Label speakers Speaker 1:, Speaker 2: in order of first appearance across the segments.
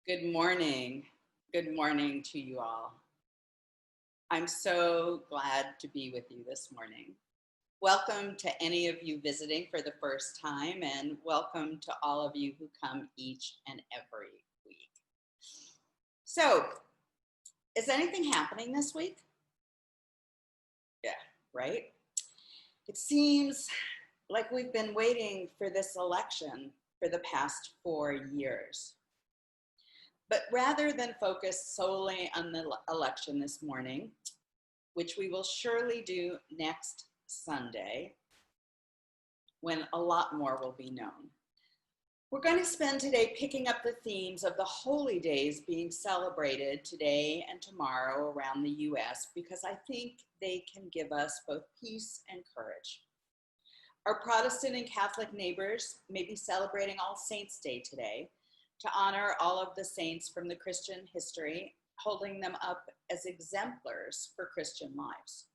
Speaker 1: Good morning. Good morning to you all. I'm so glad to be with you this morning. Welcome to any of you visiting for the first time, and welcome to all of you who come each and every week. So, is anything happening this week? Yeah, right? It seems like we've been waiting for this election for the past 4 years. But rather than focus solely on the election this morning, which we will surely do next Sunday, when a lot more will be known, we're going to spend today picking up the themes of the holy days being celebrated today and tomorrow around the US, because I think they can give us both peace and courage. Our Protestant and Catholic neighbors may be celebrating All Saints' Day today, to honor all of the saints from the Christian history, holding them up as exemplars for Christian lives.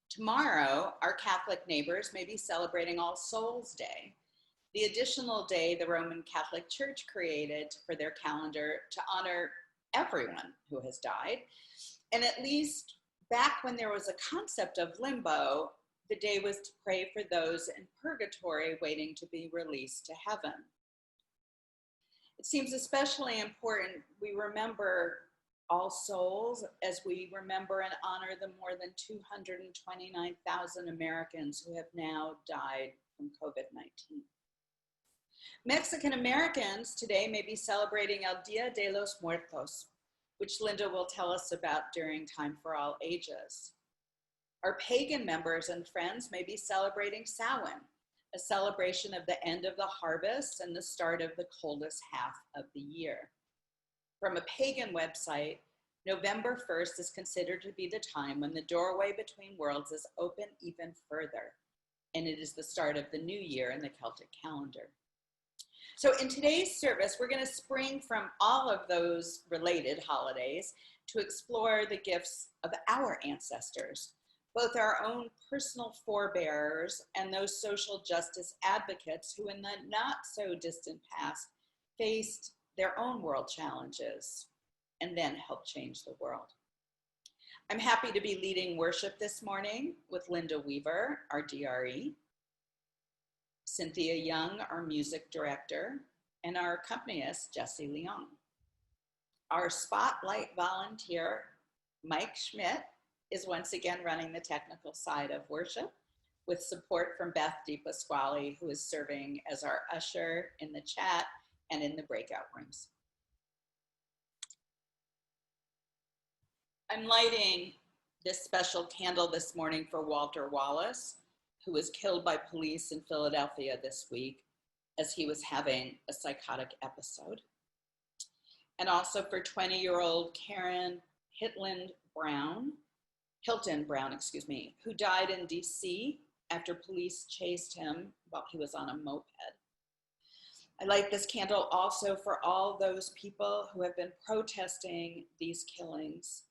Speaker 1: Tomorrow, our Catholic neighbors may be celebrating All Souls' Day, the additional day the Roman Catholic Church created for their calendar to honor everyone who has died. And at least back when there was a concept of limbo, the day was to pray for those in purgatory waiting to be released to heaven. It seems especially important we remember All Souls as we remember and honor the more than 229,000 Americans who have now died from COVID-19. Mexican Americans today may be celebrating El Dia de los Muertos, which Linda will tell us about during Time for All Ages. Our pagan members and friends may be celebrating Samhain, a celebration of the end of the harvest and the start of the coldest half of the year. From a pagan website, November 1st is considered to be the time when the doorway between worlds is open even further, and it is the start of the new year in the Celtic calendar. So in today's service, we're going to spring from all of those related holidays to explore the gifts of our ancestors, both our own personal forebears and those social justice advocates who in the not so distant past faced their own world challenges and then helped change the world. I'm happy to be leading worship this morning with Linda Weaver, our DRE, Cynthia Young, our music director, and our accompanist, Jesse Leong. Our spotlight volunteer, Mike Schmidt, is once again running the technical side of worship with support from Beth DePasquale, who is serving as our usher in the chat and in the breakout rooms. I'm lighting this special candle this morning for Walter Wallace, who was killed by police in Philadelphia this week as he was having a psychotic episode. And also for 20-year-old Karen Hilton Brown, who died in DC after police chased him while he was on a moped. I light this candle also for all those people who have been protesting these killings,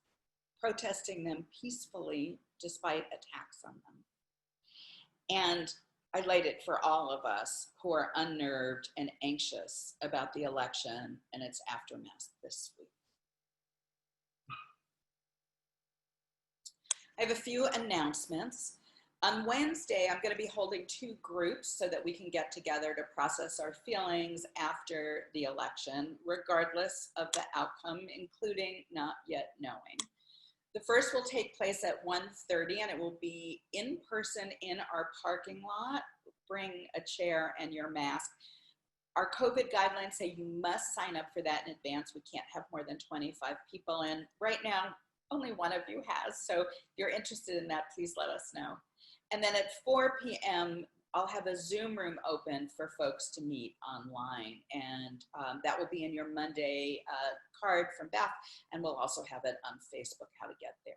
Speaker 1: protesting them peacefully despite attacks on them. And I light it for all of us who are unnerved and anxious about the election and its aftermath this week. I have a few announcements. On Wednesday, I'm going to be holding 2 groups so that we can get together to process our feelings after the election, regardless of the outcome, including not yet knowing. The first will take place at 1:30, and it will be in person in our parking lot. Bring a chair and your mask. Our COVID guidelines say you must sign up for that in advance. We can't have more than 25 people in. Right now, only one of you has. So if you're interested in that, please let us know. And then at 4 p.m., I'll have a Zoom room open for folks to meet online. And that will be in your Monday card from Beth. And we'll also have it on Facebook, how to get there.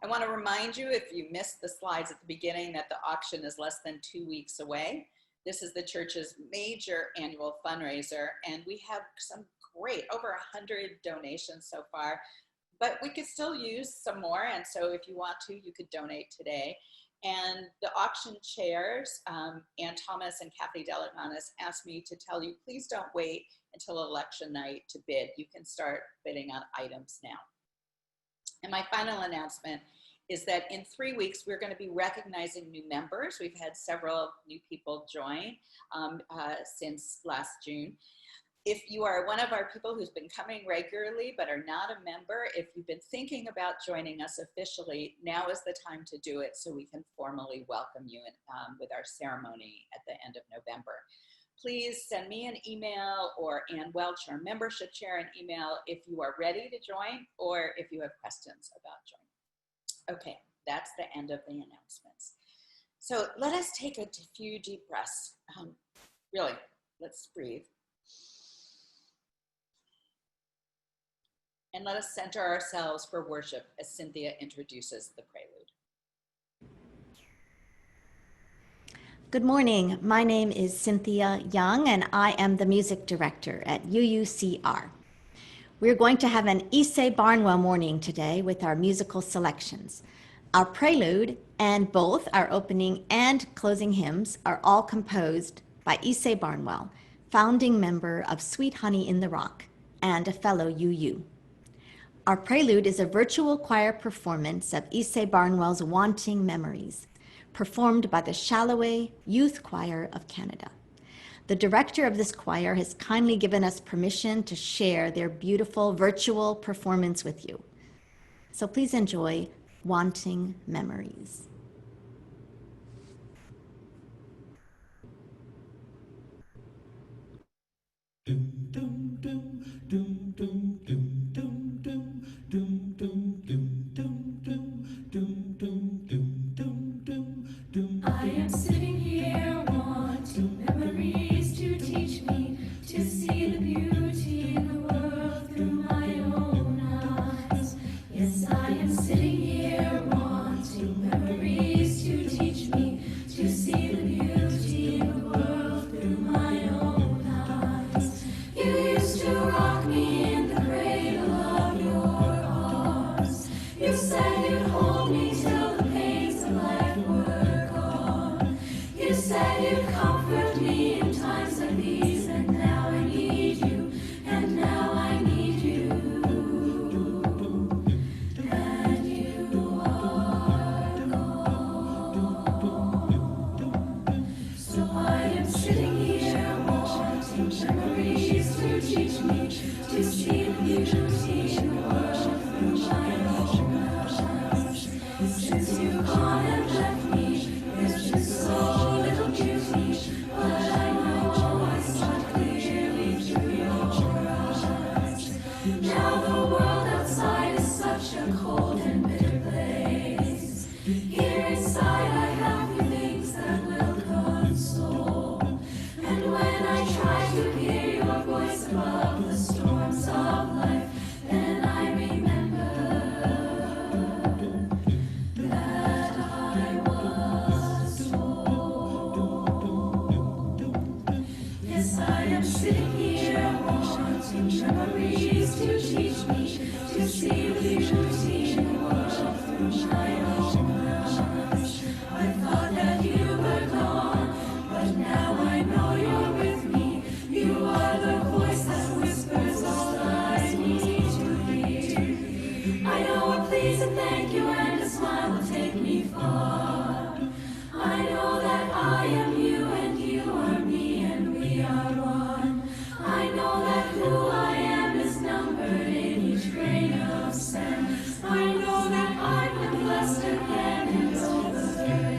Speaker 1: I want to remind you, if you missed the slides at the beginning, that the auction is less than 2 weeks away. This is the church's major annual fundraiser. And we have some great, over 100 donations so far. But we could still use some more, and so if you want to, you could donate today. And the auction chairs, Ann Thomas and Kathy Delaganas, asked me to tell you, please don't wait until election night to bid. You can start bidding on items now. And my final announcement is that in 3 weeks, we're going to be recognizing new members. We've had several new people join since last June. If you are one of our people who's been coming regularly but are not a member, if you've been thinking about joining us officially, now is the time to do it so we can formally welcome you with our ceremony at the end of November. Please send me an email or Ann Welch, our membership chair, an email if you are ready to join or if you have questions about joining. Okay, that's the end of the announcements. So let us take a few deep breaths. Really, let's breathe. And let us center ourselves for worship as Cynthia introduces the prelude.
Speaker 2: Good morning. My name is Cynthia Young, and I am the music director at UUCR. We're going to have an Issei Barnwell morning today with our musical selections. Our prelude and both our opening and closing hymns are all composed by Issei Barnwell, founding member of Sweet Honey in the Rock and a fellow UU. Our prelude is a virtual choir performance of Issei Barnwell's Wanting Memories, performed by the Shalloway Youth Choir of Canada. The director of this choir has kindly given us permission to share their beautiful virtual performance with you. So please enjoy Wanting Memories.
Speaker 3: I am sitting here wanting memories to teach me to see the beauty in the world through my own eyes. Yes, I am sitting here wanting memories to teach me to see the beauty in the world through my own eyes. You used to rock me in the cradle of your arms. You said you'd hold me till the pains of life were gone. You said you'd comfort me in times like these, and now I need you, and now I need you. And you are gone. So I am sitting here wanting memories to teach me to see the beauty in the world through my own eyes. Since you've gone and left me, there's just so little beauty, but I know I saw clearly through your eyes. Now the world outside is such a cold and bitter place. Here inside I have few things that will console. And when I try to hear your voice above the storms of life, then I remember that I was told. Yes, I am sitting here wanting memories to teach me to see the beauty in the world through my own eyes. I thought that you were gone, but now I know you're with me. You are the voice that whispers all I need to hear. I know a please and thank you and a smile will take me far. I know that I am you and you are me and we are one. I know that who I am is numbered in each grain of sand. I know that I've been blessed again and over again.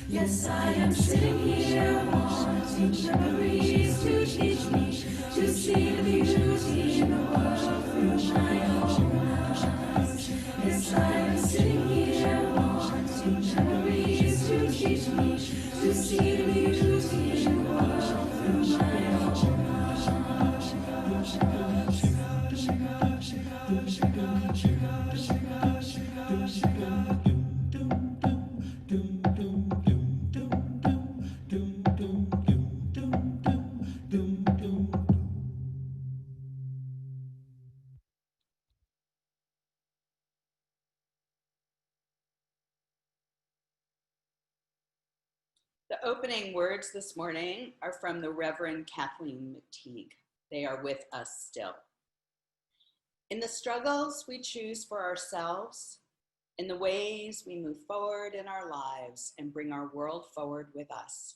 Speaker 3: Yes, I am sitting here wanting memories to teach me to see the beauty in the world through my own eyes. Yes, I am sitting here wanting memories to teach me to see the beauty in the world through my own
Speaker 1: The opening words this morning are from the Reverend Kathleen McTeague. They are with us still. In the struggles we choose for ourselves, in the ways we move forward in our lives and bring our world forward with us,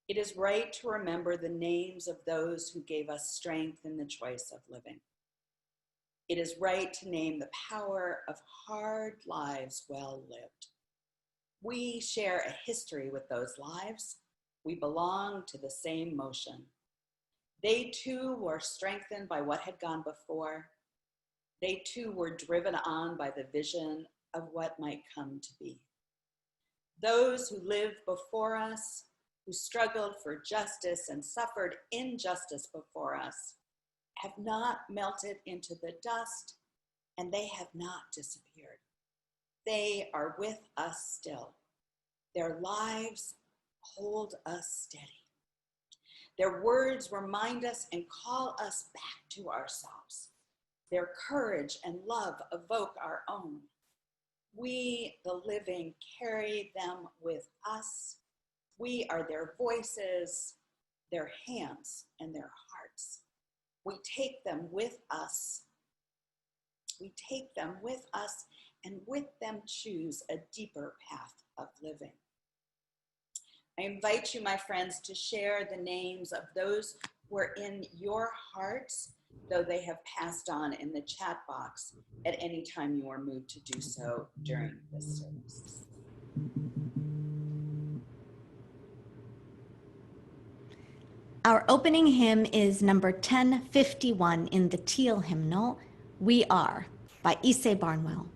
Speaker 1: it is right to remember the names of those who gave us strength in the choice of living. It is right to name the power of hard lives well lived. We share a history with those lives. We belong to the same motion. They too were strengthened by what had gone before. They too were driven on by the vision of what might come to be. Those who lived before us, who struggled for justice and suffered injustice before us, have not melted into the dust, and they have not disappeared. They are with us still. Their lives hold us steady. Their words remind us and call us back to ourselves. Their courage and love evoke our own. We, the living, carry them with us. We are their voices, their hands, and their hearts. We take them with us. We take them with us and with them choose a deeper path of living. I invite you, my friends, to share the names of those who are in your hearts, though they have passed on in the chat box at any time you are moved to do so during this service.
Speaker 2: Our opening hymn is number 1051 in the Teal hymnal, We Are, by Issei Barnwell.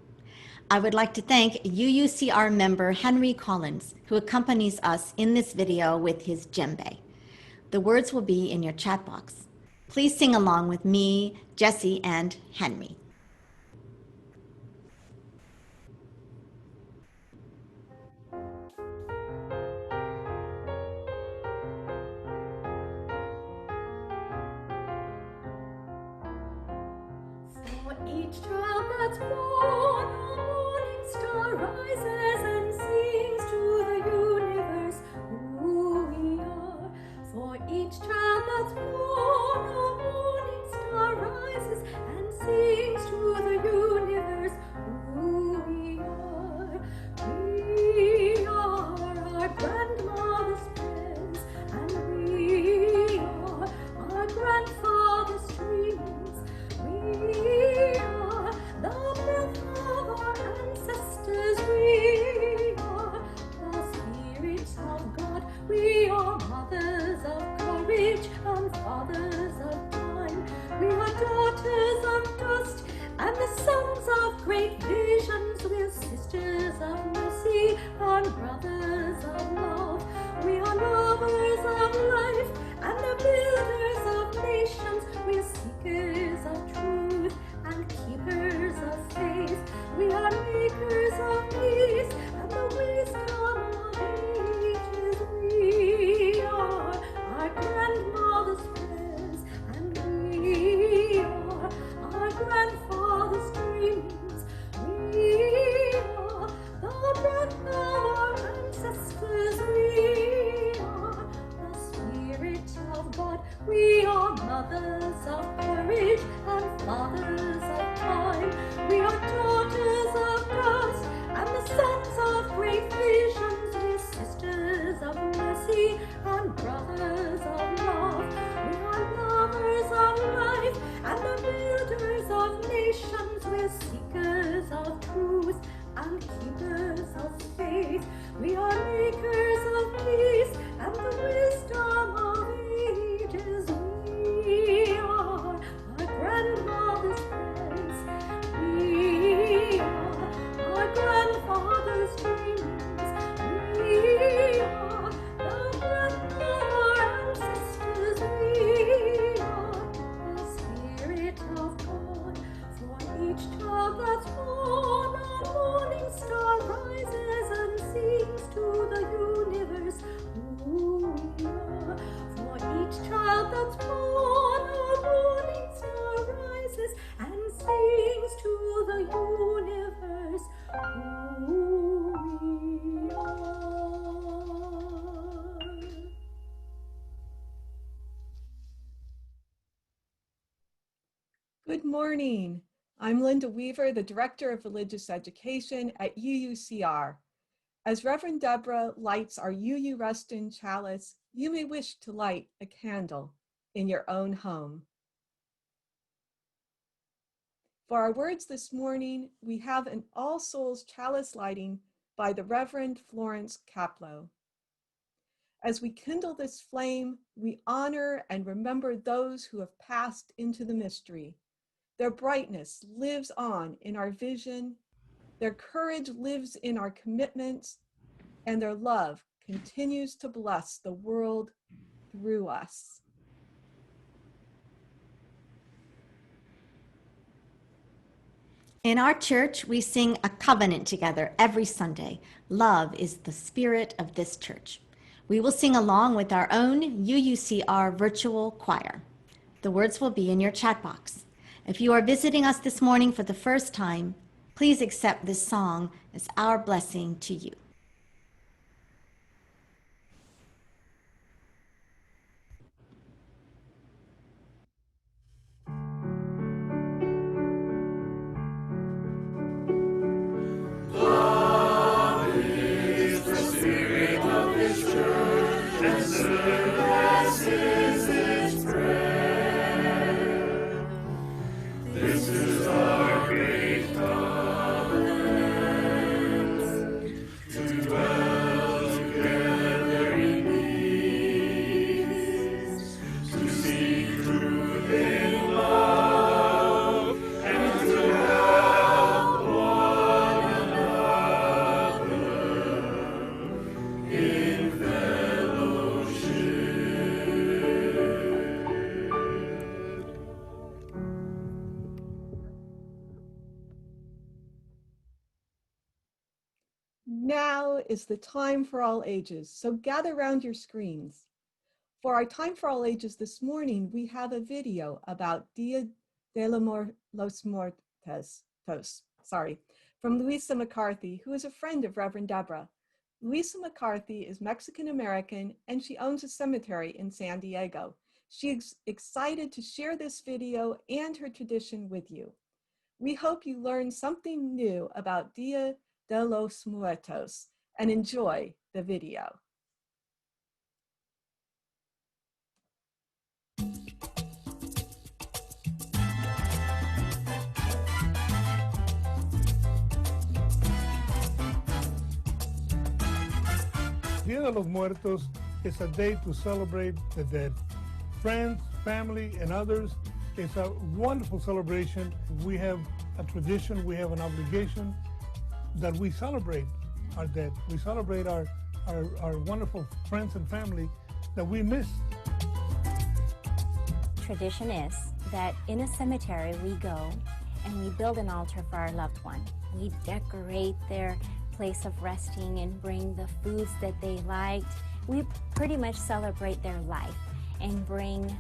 Speaker 2: I would like to thank UUCR member Henry Collins, who accompanies us in this video with his djembe. The words will be in your chat box. Please sing along with me, Jessie, and Henry.
Speaker 3: For each child that's born, a morning star rises and sings to the universe who we are. For each child that's born, a morning star rises and sings to the universe who we are. We are our grandmother's prayers, and we are our grandfather's dreams. We are the breath of our ancestors. We are the spirits of God. We are mothers of courage and fathers of time. We are daughters of dust and the sons of great visions. We're sisters of mercy and brothers of love. We are lovers of life and the builders of nations. We're seekers of truth and keepers of faith. We are makers of peace and the wisdom of ages. We are our grandmother's prayers, and we are our grandfather's dreams. We are the breath of our ancestors. We are the spirit of God. We are mothers of courage and fathers of time. We are daughters of dust and the sons of great visions. We're sisters of mercy and brothers of love. We are lovers of life and the builders of nations. We're seekers of truth and keepers of faith. We are makers of peace and the wisdom of ages. We are our grandmother's friends. We are our grandfather's dreams. We are the breath of our ancestors. We are the spirit of God. For each child that's born, a morning star rises and sings to the universe who we are.
Speaker 4: morning. I'm Linda Weaver, the Director of Religious Education at UUCR. As Reverend Deborah lights our UU Reston chalice, you may wish to light a candle in your own home. For our words this morning, we have an All Souls chalice lighting by the Reverend Florence Kaplow. As we kindle this flame, we honor and remember those who have passed into the mystery. Their brightness lives on in our vision, their courage lives in our commitments, and their love continues to bless the world through us.
Speaker 2: In our church, we sing a covenant together every Sunday. Love is the spirit of this church. We will sing along with our own UUCR virtual choir. The words will be in your chat box. If you are visiting us this morning for the first time, please accept this song as our blessing to you.
Speaker 4: Now is the time for all ages, so gather round your screens. For our time for all ages this morning, we have a video about Dia de los Muertos, from Louisa McCarthy, who is a friend of Reverend Deborah. Louisa McCarthy is Mexican-American and she owns a cemetery in San Diego. She's excited to share this video and her tradition with you. We hope you learn something new about Dia de los Muertos and enjoy the video.
Speaker 5: Dia de los Muertos is a day to celebrate the dead. Friends, family, and others, it's a wonderful celebration. We have a tradition, we have an obligation that we celebrate our dead. We celebrate our wonderful friends and family that we miss.
Speaker 6: Tradition is that in a cemetery we go and we build an altar for our loved one. We decorate their place of resting and bring the foods that they liked. We pretty much celebrate their life and bring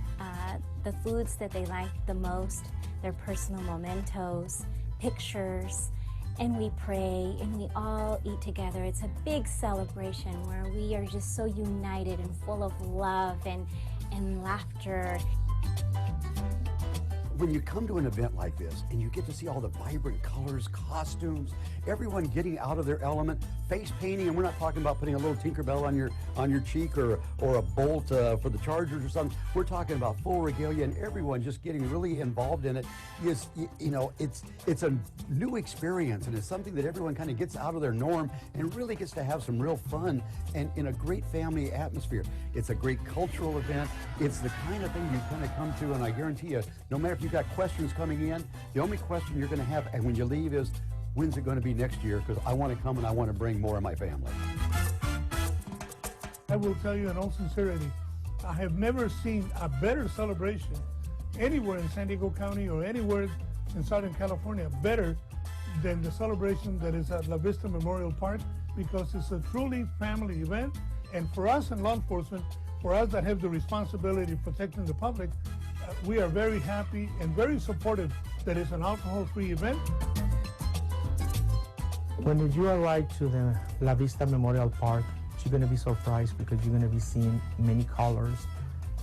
Speaker 6: the foods that they liked the most, their personal mementos, pictures, and we pray and we all eat together. It's a big celebration where we are just so united and full of love and laughter.
Speaker 7: When you come to an event like this and you get to see all the vibrant colors, costumes, everyone getting out of their element, face painting, and we're not talking about putting a little Tinkerbell on your cheek or a bolt for the Chargers or something. We're talking about full regalia and everyone just getting really involved in it. You know, it's a new experience and it's something that everyone kind of gets out of their norm and really gets to have some real fun and in a great family atmosphere. It's a great cultural event. It's the kind of thing you kind of come to, and I guarantee you, no matter if you've got questions coming in, the only question you're going to have and when you leave is, when's it going to be next year? Because I want to come and I want to bring more of my family.
Speaker 5: I will tell you in all sincerity, I have never seen a better celebration anywhere in San Diego County or anywhere in Southern California better than the celebration that is at La Vista Memorial Park, because it's a truly family event. And for us in law enforcement, for us that have the responsibility of protecting the public, we are very happy and very supportive that it's an alcohol-free event.
Speaker 8: When you arrive to the La Vista Memorial Park, you're going to be surprised because you're going to be seeing many colors,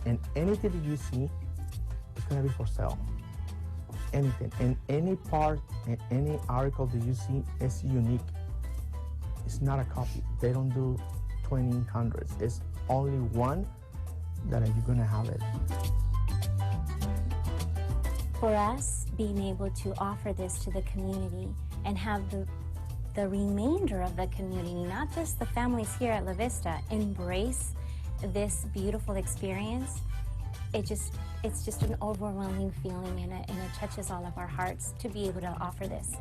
Speaker 8: and anything that you see is going to be for sale. anything. And any part and any article that you see is unique. It's not a copy. They don't do 20 hundreds. It's only one that you're gonna have it.
Speaker 6: For us, being able to offer this to the community and have the remainder of the community, not just the families here at La Vista, embrace this beautiful experience, it's just an overwhelming feeling, and it touches all of our hearts to be able to offer this.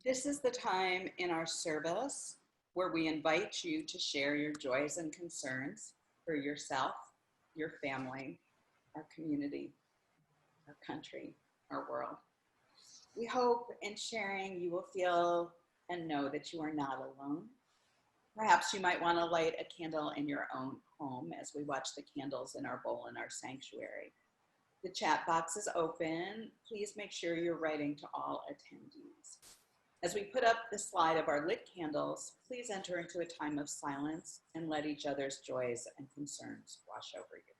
Speaker 1: This is the time in our service where we invite you to share your joys and concerns for yourself, your family, our community, our country, our world. We hope in sharing you will feel and know that you are not alone. Perhaps you might want to light a candle in your own home as we watch the candles in our bowl in our sanctuary. The chat box is open. Please make sure you're writing to all attendees. As we put up the slide of our lit candles, please enter into a time of silence and let each other's joys and concerns wash over you.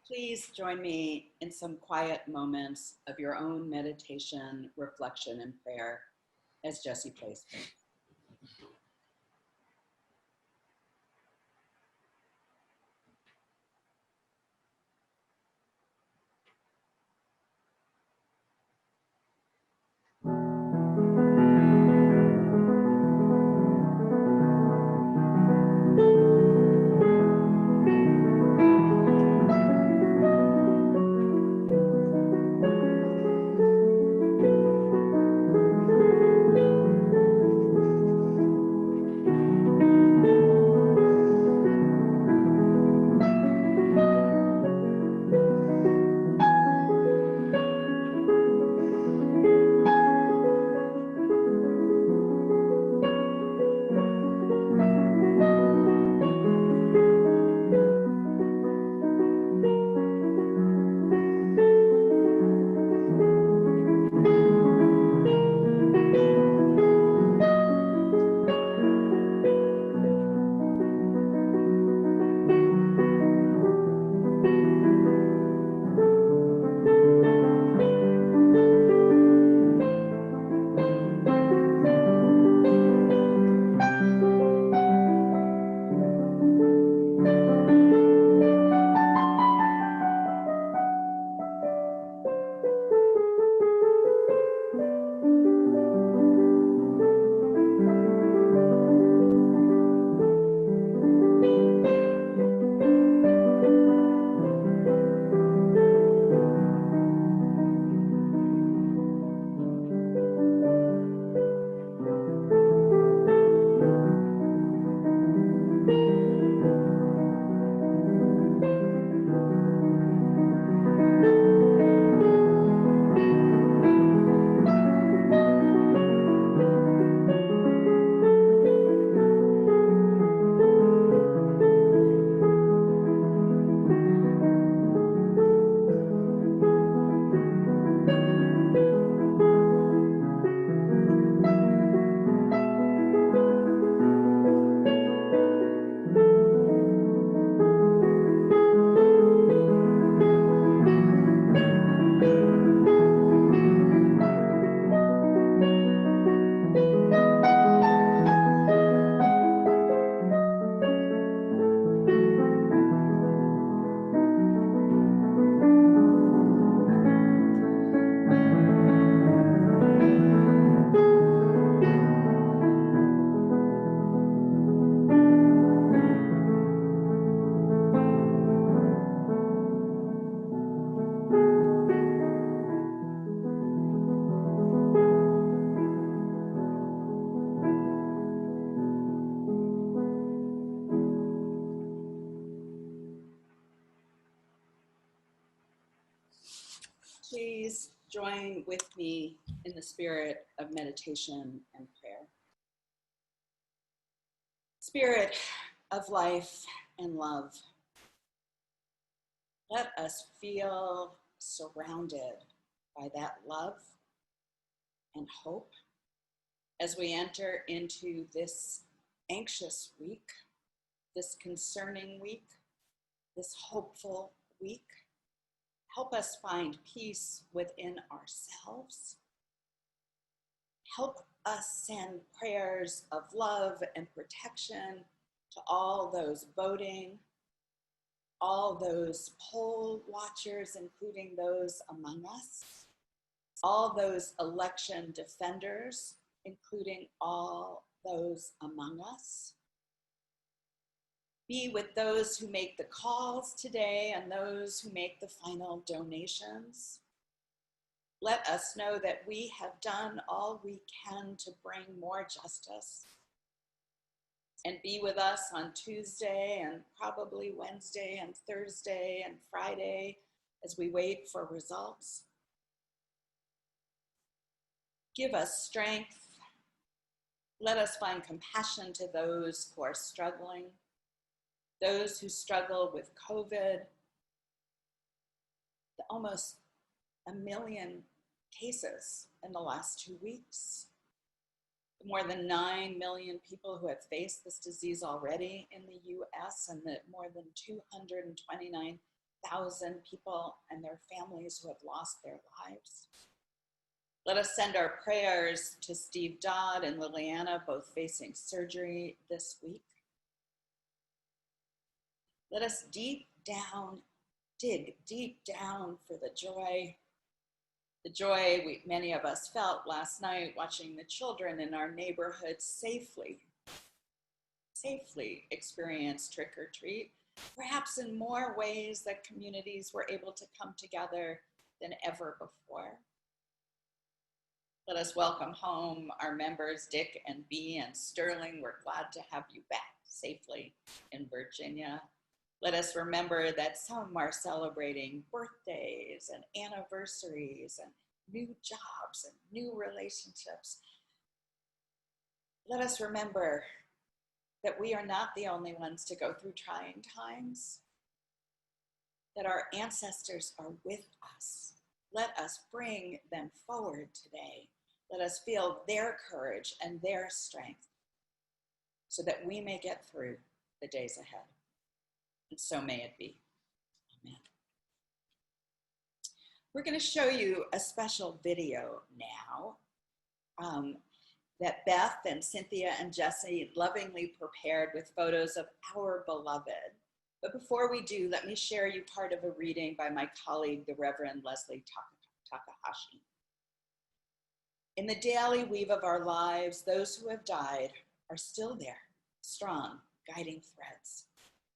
Speaker 1: Please join me in some quiet moments of your own meditation, reflection, and prayer as Jesse plays. join with me in the spirit of meditation and prayer. Spirit of life and love, let us feel surrounded by that love and hope as we enter into this anxious week, this concerning week, this hopeful week. Help us find peace within ourselves. Help us send prayers of love and protection to all those voting, all those poll watchers, including those among us, all those election defenders, including all those among us. Be with those who make the calls today and those who make the final donations. Let us know that we have done all we can to bring more justice. And be with us on Tuesday and probably Wednesday and Thursday and Friday as we wait for results. Give us strength. Let us find compassion to those who are struggling, those who struggle with COVID, almost 1 million cases in the last 2 weeks. More than 9 million people who have faced this disease already in the US, and the more than 229,000 people and their families who have lost their lives. Let us send our prayers to Steve Dodd and Liliana, both facing surgery this week. Let us dig deep down for the joy many of us felt last night watching the children in our neighborhood safely experience trick or treat, perhaps in more ways that communities were able to come together than ever before. Let us welcome home our members, Dick and Bea and Sterling. We're glad to have you back safely in Virginia. Let us remember that some are celebrating birthdays and anniversaries and new jobs and new relationships. Let us remember that we are not the only ones to go through trying times, that our ancestors are with us. Let us bring them forward today. Let us feel their courage and their strength so that we may get through the days ahead. And so may it be. Amen. We're going to show you a special video now that Beth and Cynthia and Jesse lovingly prepared with photos of our beloved. But before we do, let me share you part of a reading by my colleague, the Reverend Leslie Takahashi. In the daily weave of our lives, those who have died are still there, strong, guiding threads.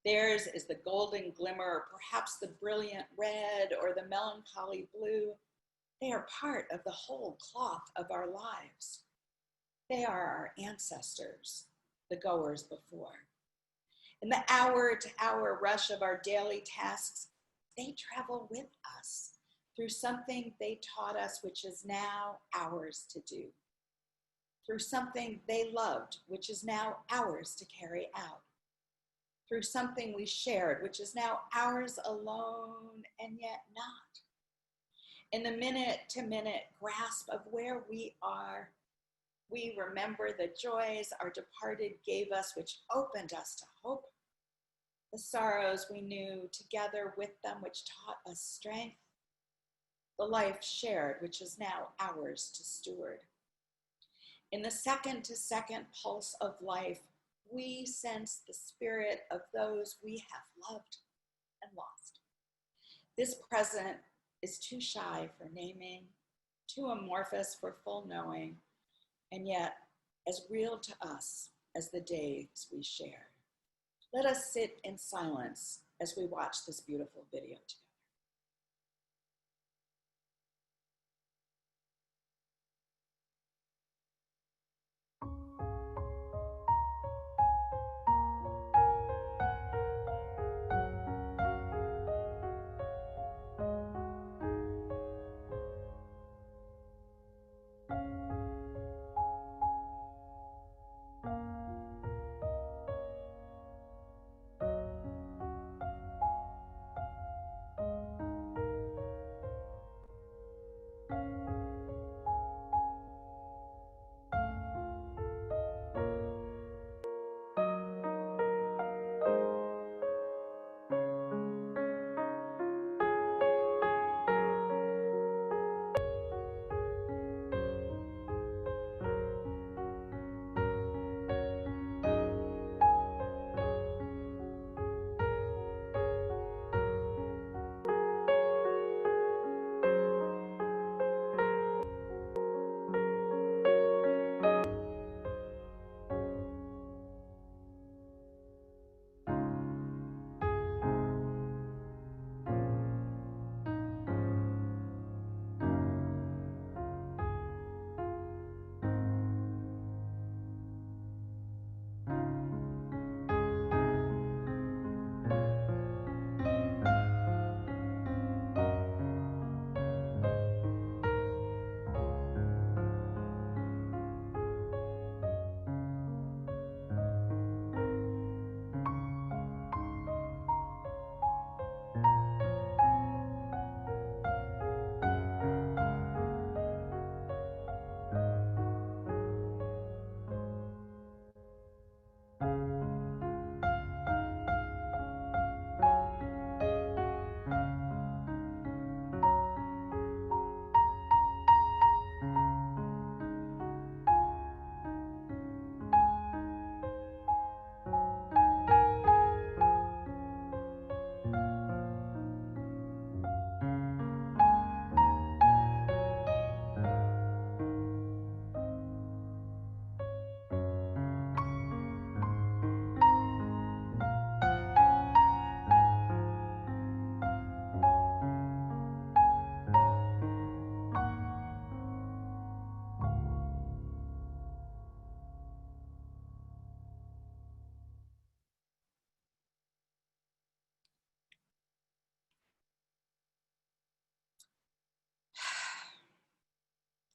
Speaker 1: Theirs is the golden glimmer, or perhaps the brilliant red or the melancholy blue. They are part of the whole cloth of our lives. They are our ancestors, the goers before. In the hour-to-hour rush of our daily tasks, they travel with us through something they taught us, which is now ours to do. Through something they loved, which is now ours to carry out. Through something we shared, which is now ours alone and yet not. In the minute-to-minute grasp of where we are, we remember the joys our departed gave us, which opened us to hope. The sorrows we knew together with them, which taught us strength. The life shared, which is now ours to steward. In the second-to-second pulse of life, we sense the spirit of those we have loved and lost. This present is too shy for naming, too amorphous for full knowing, and yet as real to us as the days we share. Let us sit in silence as we watch this beautiful video together.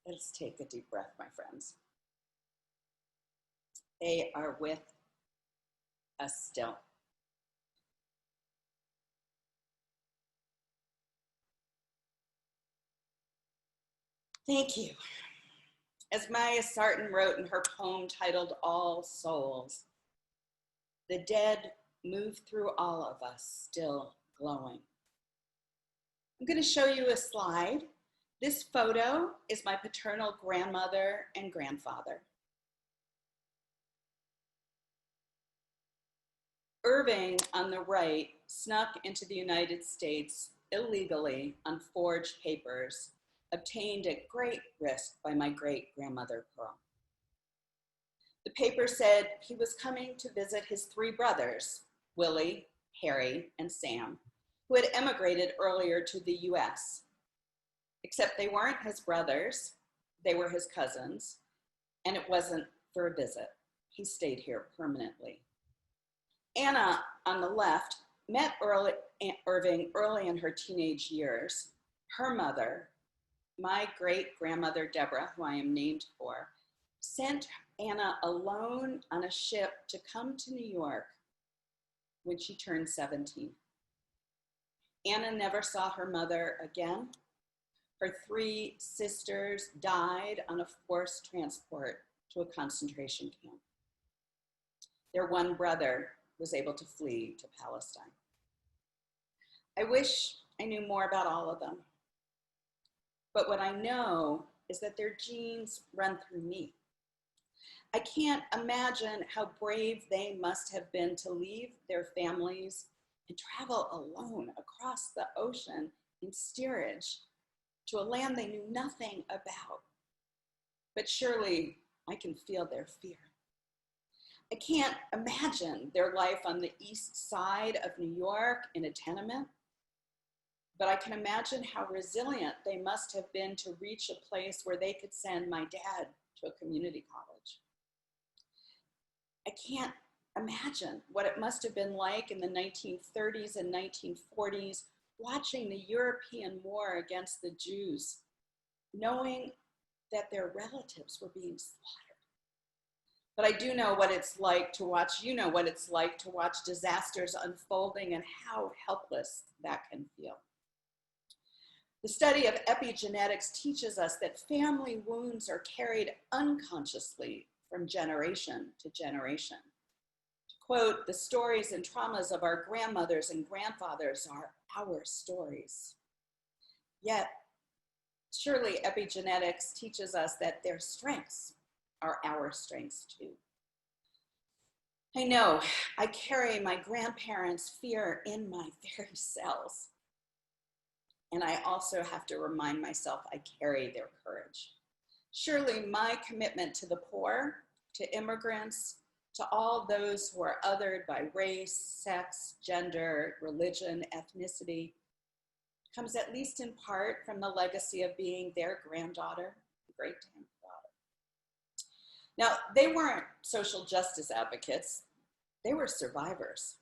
Speaker 1: Let us take a deep breath, my friends. They are with us still. Thank you. As Maya Sarton wrote in her poem titled All Souls, the dead move through all of us, still glowing. I'm going to show you a slide. This photo is my paternal grandmother and grandfather. Irving, on the right, snuck into the United States illegally on forged papers, obtained at great risk by my great-grandmother Pearl. The paper said he was coming to visit his three brothers, Willie, Harry, and Sam, who had emigrated earlier to the US. Except they weren't his brothers, they were his cousins, and it wasn't for a visit. He stayed here permanently. Anna, on the left, met Irving early in her teenage years. Her mother, my great-grandmother Deborah, who I am named for, sent Anna alone on a ship to come to New York when she turned 17. Anna never saw her mother again. Her three sisters died on a forced transport to a concentration camp. Their one brother was able to flee to Palestine. I wish I knew more about all of them. But what I know is that their genes run through me. I can't imagine how brave they must have been to leave their families and travel alone across the ocean in steerage to a land they knew nothing about. But surely I can feel their fear. I can't imagine their life on the east side of New York in a tenement, but I can imagine how resilient they must have been to reach a place where they could send my dad to a community college. I can't imagine what it must have been like in the 1930s and 1940s, watching the European war against the Jews, knowing that their relatives were being slaughtered. But I do know what it's like to watch, you know what it's like to watch disasters unfolding and how helpless that can feel. The study of epigenetics teaches us that family wounds are carried unconsciously from generation to generation. To quote, the stories and traumas of our grandmothers and grandfathers are our stories. Yet, surely epigenetics teaches us that their strengths are our strengths too. I know I carry my grandparents' fear in my very cells. And I also have to remind myself I carry their courage. Surely my commitment to the poor, to immigrants, to all those who are othered by race, sex, gender, religion, ethnicity, comes at least in part from the legacy of being their granddaughter, great-granddaughter. Now, they weren't social justice advocates, they were survivors.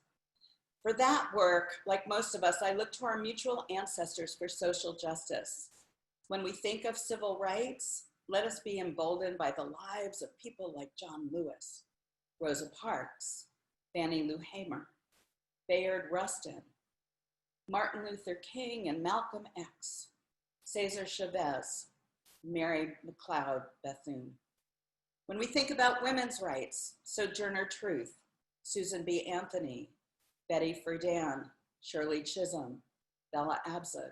Speaker 1: For that work, like most of us, I look to our mutual ancestors for social justice. When we think of civil rights, let us be emboldened by the lives of people like John Lewis, Rosa Parks, Fannie Lou Hamer, Bayard Rustin, Martin Luther King and Malcolm X, Cesar Chavez, Mary McLeod Bethune. When we think about women's rights, Sojourner Truth, Susan B. Anthony, Betty Friedan, Shirley Chisholm, Bella Abzug.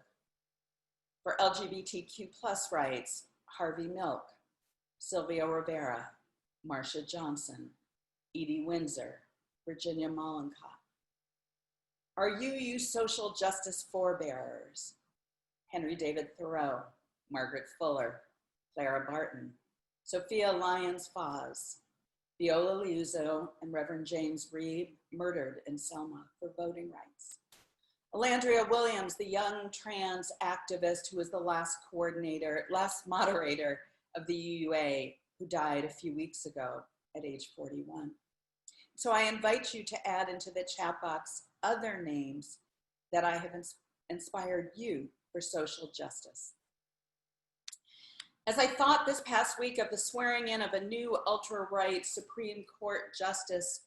Speaker 1: For LGBTQ+ rights, Harvey Milk, Sylvia Rivera, Marsha Johnson, Edie Windsor, Virginia Mollenkopf. Our UU social justice forebearers, Henry David Thoreau, Margaret Fuller, Clara Barton, Sophia Lyons Foz, Viola Liuzzo and Reverend James Reeb murdered in Selma for voting rights. Alandria Williams, the young trans activist who was the last moderator of the UUA, who died a few weeks ago at age 41. So I invite you to add into the chat box other names that I have inspired you for social justice. As I thought this past week of the swearing in of a new ultra-right Supreme Court justice,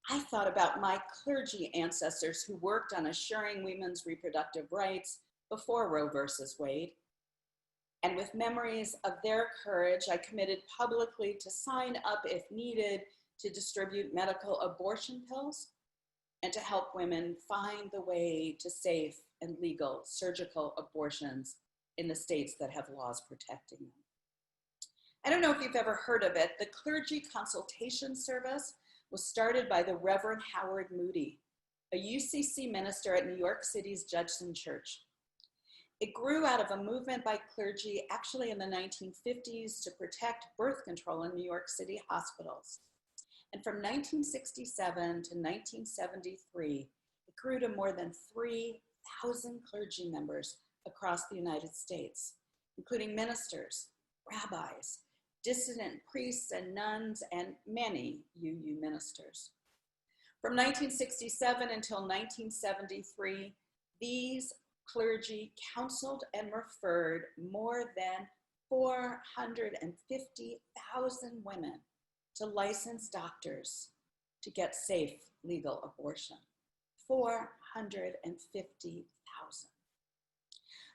Speaker 1: I thought about my clergy ancestors who worked on assuring women's reproductive rights before Roe versus Wade. And with memories of their courage, I committed publicly to sign up if needed to distribute medical abortion pills and to help women find the way to safe and legal surgical abortions in the states that have laws protecting them. I don't know if you've ever heard of it. The Clergy Consultation Service was started by the Reverend Howard Moody, a UCC minister at New York City's Judson Church. It grew out of a movement by clergy actually in the 1950s to protect birth control in New York City hospitals. And from 1967 to 1973, it grew to more than 3,000 clergy members across the United States, including ministers, rabbis, dissident priests and nuns, and many UU ministers. From 1967 until 1973, these clergy counseled and referred more than 450,000 women to licensed doctors to get safe legal abortion. 450,000.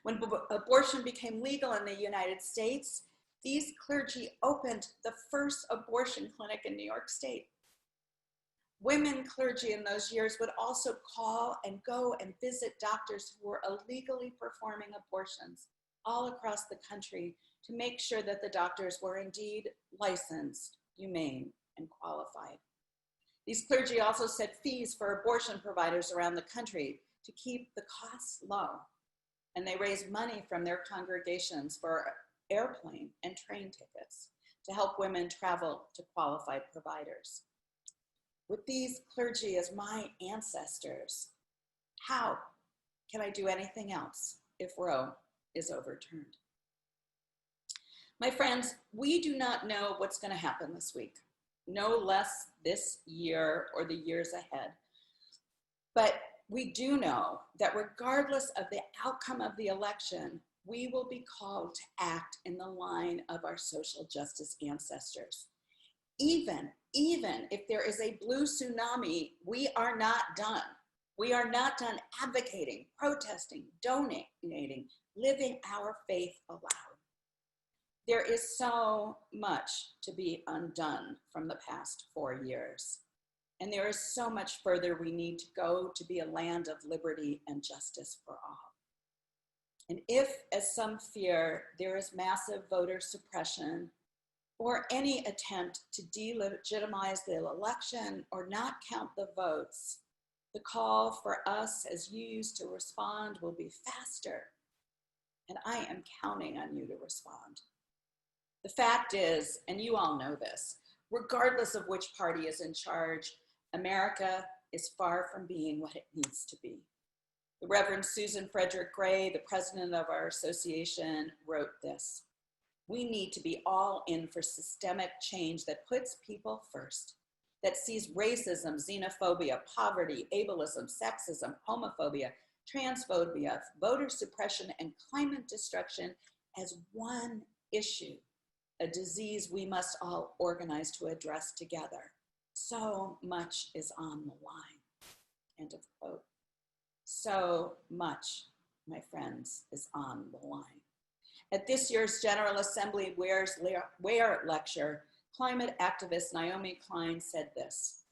Speaker 1: When abortion became legal in the United States, these clergy opened the first abortion clinic in New York State. Women clergy in those years would also call and go and visit doctors who were illegally performing abortions all across the country to make sure that the doctors were indeed licensed, humane, and qualified. These clergy also set fees for abortion providers around the country to keep the costs low, and they raised money from their congregations for airplane and train tickets to help women travel to qualified providers. With these clergy as my ancestors, how can I do anything else if Roe is overturned? My friends, we do not know what's going to happen this week, no less this year or the years ahead. But we do know that regardless of the outcome of the election, we will be called to act in the line of our social justice ancestors. Even if there is a blue tsunami, we are not done. We are not done advocating, protesting, donating, living our faith aloud. There is so much to be undone from the past 4 years. And there is so much further we need to go to be a land of liberty and justice for all. And if, as some fear, there is massive voter suppression or any attempt to delegitimize the election or not count the votes, the call for us as UUs to respond will be faster. And I am counting on you to respond. The fact is, and you all know this, regardless of which party is in charge, America is far from being what it needs to be. The Reverend Susan Frederick Gray, the president of our association, wrote this: "We need to be all in for systemic change that puts people first, that sees racism, xenophobia, poverty, ableism, sexism, homophobia, transphobia, voter suppression, and climate destruction as one issue, a disease we must all organize to address together. So much is on the line." End of quote. So much, my friends, is on the line. At this year's General Assembly Ware lecture, climate activist Naomi Klein said this: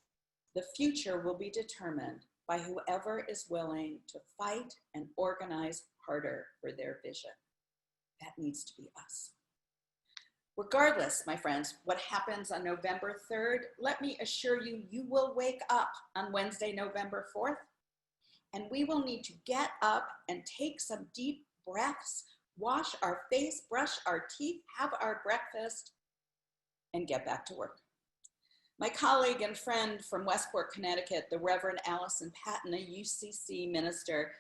Speaker 1: "The future will be determined by whoever is willing to fight and organize harder for their vision." That needs to be us. Regardless, my friends, what happens on November 3rd, let me assure you, you will wake up on Wednesday, November 4th, and we will need to get up and take some deep breaths, wash our face, brush our teeth, have our breakfast, and get back to work. My colleague and friend from Westport, Connecticut, the Reverend Allison Patton, a UCC minister,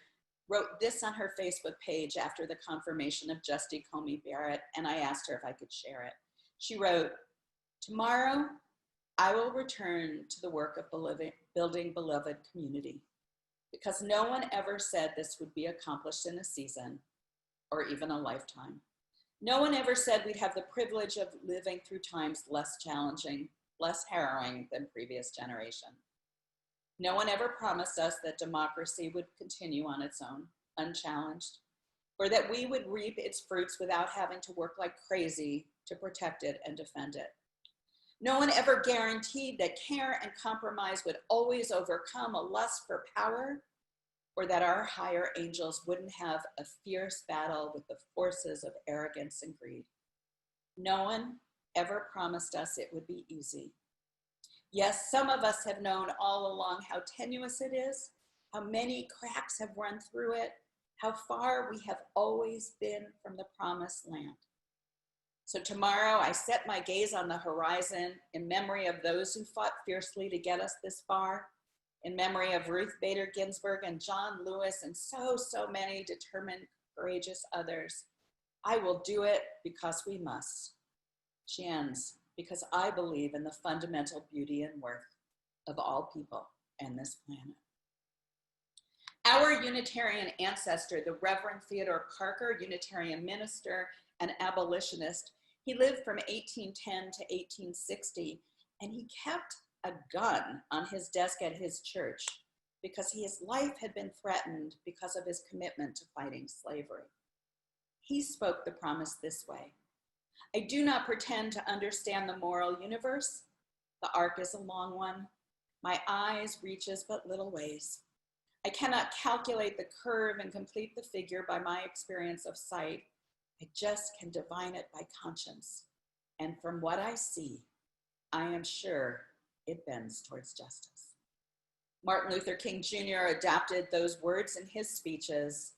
Speaker 1: wrote this on her Facebook page after the confirmation of Justy Comey Barrett, and I asked her if I could share it. She wrote, "Tomorrow, I will return to the work of building beloved community, because no one ever said this would be accomplished in a season or even a lifetime. No one ever said we'd have the privilege of living through times less challenging, less harrowing than previous generation. No one ever promised us that democracy would continue on its own, unchallenged, or that we would reap its fruits without having to work like crazy to protect it and defend it. No one ever guaranteed that care and compromise would always overcome a lust for power, or that our higher angels wouldn't have a fierce battle with the forces of arrogance and greed. No one ever promised us it would be easy. Yes, some of us have known all along how tenuous it is, how many cracks have run through it, how far we have always been from the promised land. So tomorrow I set my gaze on the horizon in memory of those who fought fiercely to get us this far, in memory of Ruth Bader Ginsburg and John Lewis and so many determined, courageous others. I will do it because we must. She ends, because I believe in the fundamental beauty and worth of all people and this planet. Our Unitarian ancestor, the Reverend Theodore Parker, Unitarian minister and abolitionist, he lived from 1810 to 1860, and he kept a gun on his desk at his church because his life had been threatened because of his commitment to fighting slavery. He spoke the promise this way: I do not pretend to understand the moral universe. The arc is a long one. My eyes reaches but little ways. I cannot calculate the curve and complete the figure by my experience of sight. I just can divine it by conscience. And from what I see, I am sure it bends towards justice. Martin Luther King Jr. adapted those words in his speeches,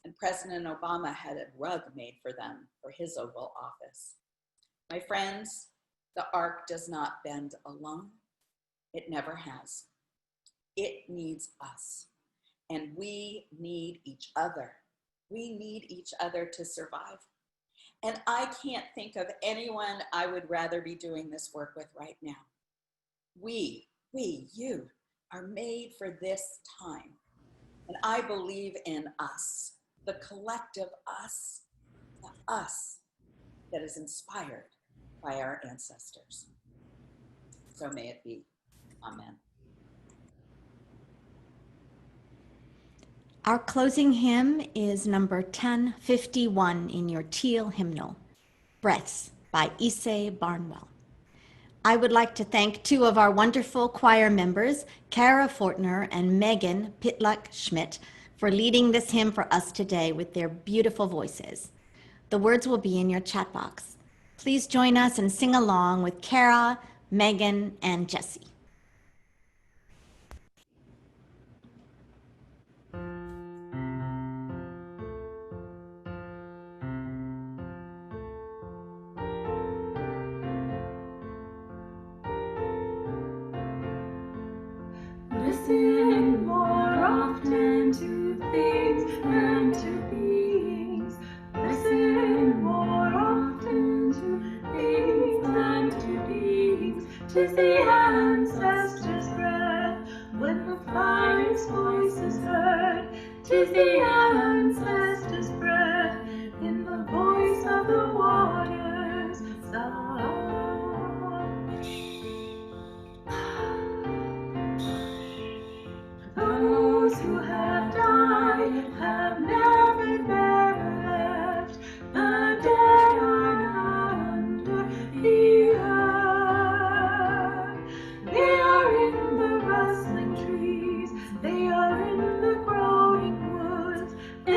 Speaker 1: and President Obama had a rug made for them for his Oval Office. My friends, the arc does not bend alone. It never has. It needs us, and we need each other. We need each other to survive. And I can't think of anyone I would rather be doing this work with right now. You are made for this time. And I believe in us, the collective us, the us that is inspired by our ancestors. So may it be. Amen.
Speaker 2: Our closing hymn is number 1051 in your teal hymnal, Breaths by Issei Barnwell. I would like to thank two of our wonderful choir members, Kara Fortner and Megan Pitluck-Schmidt, for leading this hymn for us today with their beautiful voices. The words will be in your chat box. Please join us and sing along with Kara, Megan, and Jessie.
Speaker 3: Listen more often to things and to beings. Listen more often to things and to beings. 'Tis the ancestors' breath when the fire's voice is heard. 'Tis the ancestors' breath in the voice of the waters. Those who have died have never left. The dead are not under the earth. They are in the rustling trees. They are in the growing woods. They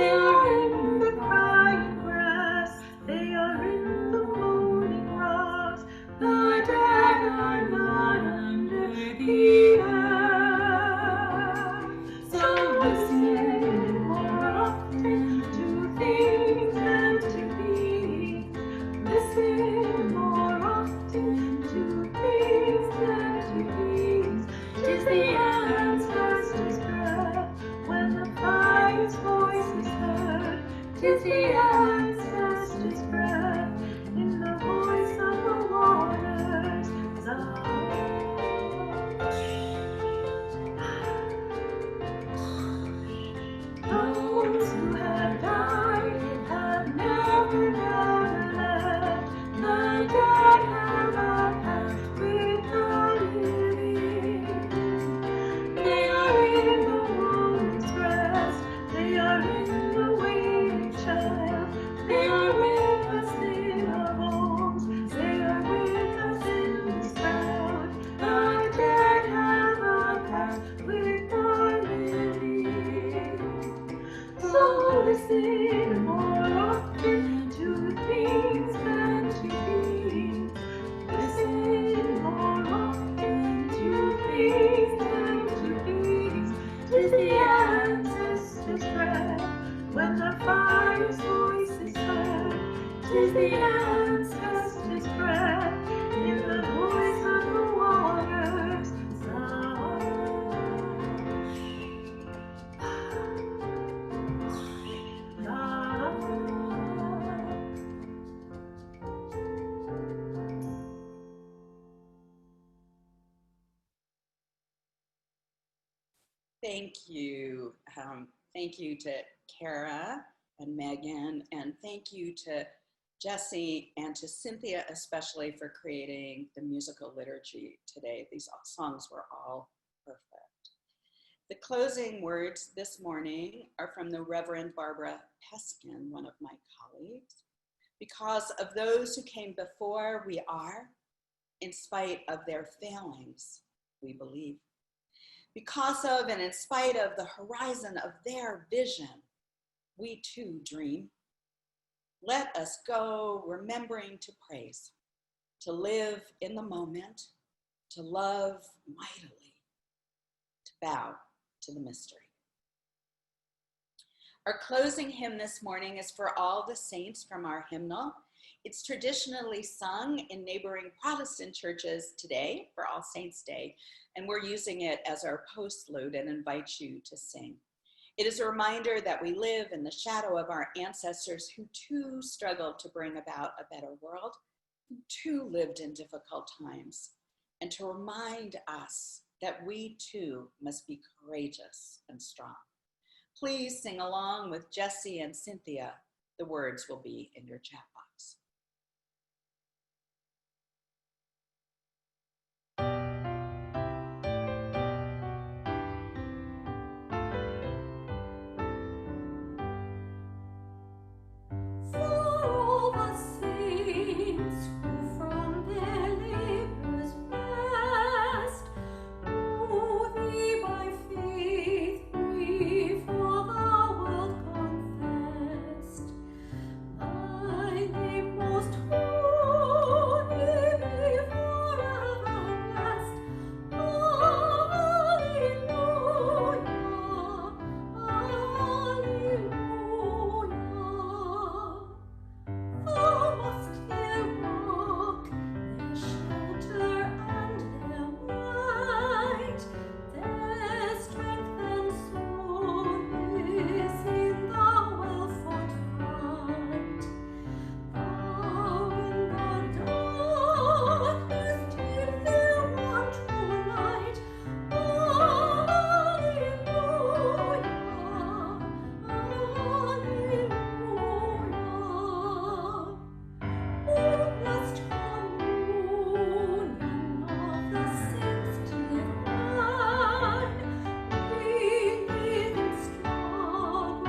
Speaker 3: is the ancestors' breath in the voice of the waters.
Speaker 1: Thank you. Thank you to Kara and Megan, and thank you to Jesse and to Cynthia especially for creating the musical liturgy today. These songs were all perfect. The closing words this morning are from the Reverend Barbara Peskin, one of my colleagues. Because of those who came before, we are, in spite of their failings, we believe. Because of and in spite of the horizon of their vision, we too dream. Let us go remembering to praise, to live in the moment, to love mightily, to bow to the mystery. Our closing hymn this morning is For All the Saints from our hymnal. It's traditionally sung in neighboring Protestant churches today for All Saints' Day, and we're using it as our postlude and invite you to sing. It is a reminder that we live in the shadow of our ancestors who too struggled to bring about a better world, who too lived in difficult times, and to remind us that we too must be courageous and strong. Please sing along with Jesse and Cynthia. The words will be in your chat box.
Speaker 3: For all the saints who from their labors rest, who thee by faith before the world confessed, thy name most holy be forever blessed. Alleluia, alleluia. Thou must their rock, their shelter, and their might, their strength and solace in the well-fought fight. Thou in the darkness give their one true light. Alleluia, alleluia. O blessed communion of the saints divine, we live in struggle,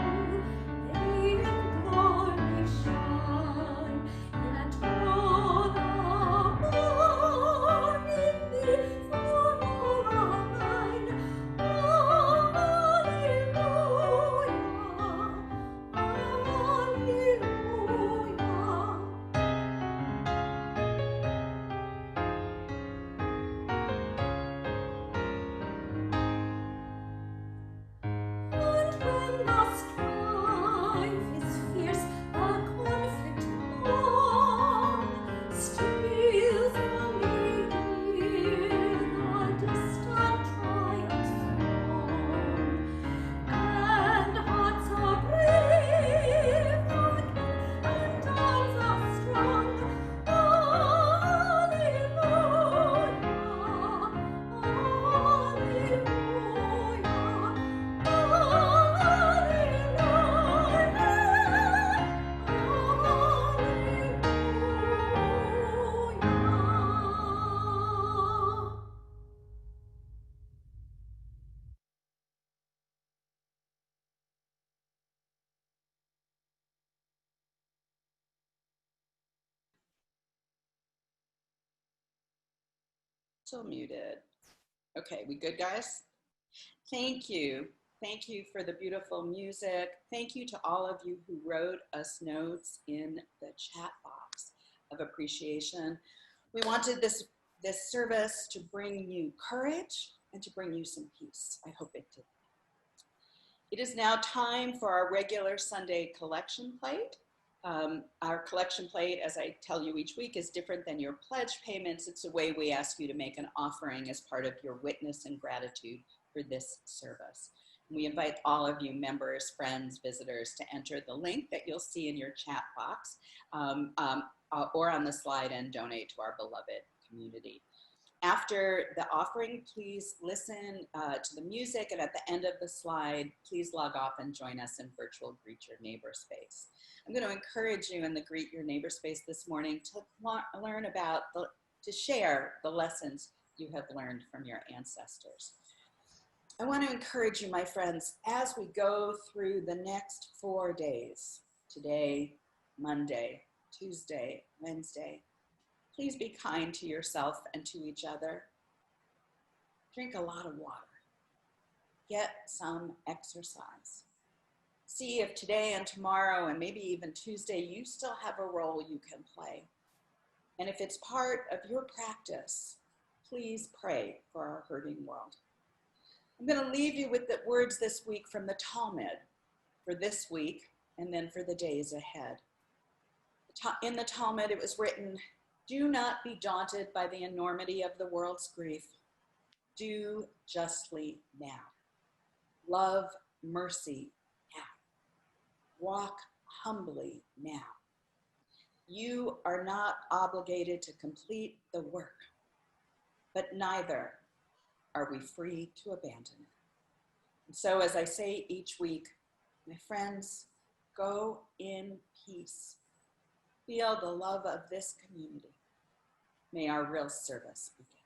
Speaker 3: they in glory shine, yet all the born in thee for all are thine. Alleluia, alleluia. And when the strife is fierce, the conflict long, steals on the ear the distant triumph's song. And hearts are brave, and arms are strong. Alleluia, alleluia.
Speaker 1: Still muted. Okay, we good, guys? Thank you. Thank you for the beautiful music. Thank you to all of you who wrote us notes in the chat box of appreciation. We wanted this service to bring you courage and to bring you some peace. I hope it did. It is now time for our regular Sunday collection plate. Our collection plate, as I tell you each week, is different than your pledge payments. It's a way we ask you to make an offering as part of your witness and gratitude for this service. We invite all of you members, friends, visitors to enter the link that you'll see in your chat box or on the slide and donate to our beloved community. After the offering, please listen to the music, and at the end of the slide, please log off and join us in virtual Greet Your Neighbor space. I'm going to encourage you in the Greet Your Neighbor space this morning to learn about, to share the lessons you have learned from your ancestors. I want to encourage you, my friends, as we go through the next 4 days, today, Monday, Tuesday, Wednesday, please be kind to yourself and to each other. Drink a lot of water. Get some exercise. See if today and tomorrow and maybe even Tuesday, you still have a role you can play. And if it's part of your practice, please pray for our hurting world. I'm going to leave you with the words this week from the Talmud for this week and then for the days ahead. In the Talmud, it was written, "Do not be daunted by the enormity of the world's grief. Do justly now. Love mercy now. Walk humbly now. You are not obligated to complete the work, but neither are we free to abandon it." And so, as I say each week, my friends, go in peace. Feel the love of this community. May our real service begin.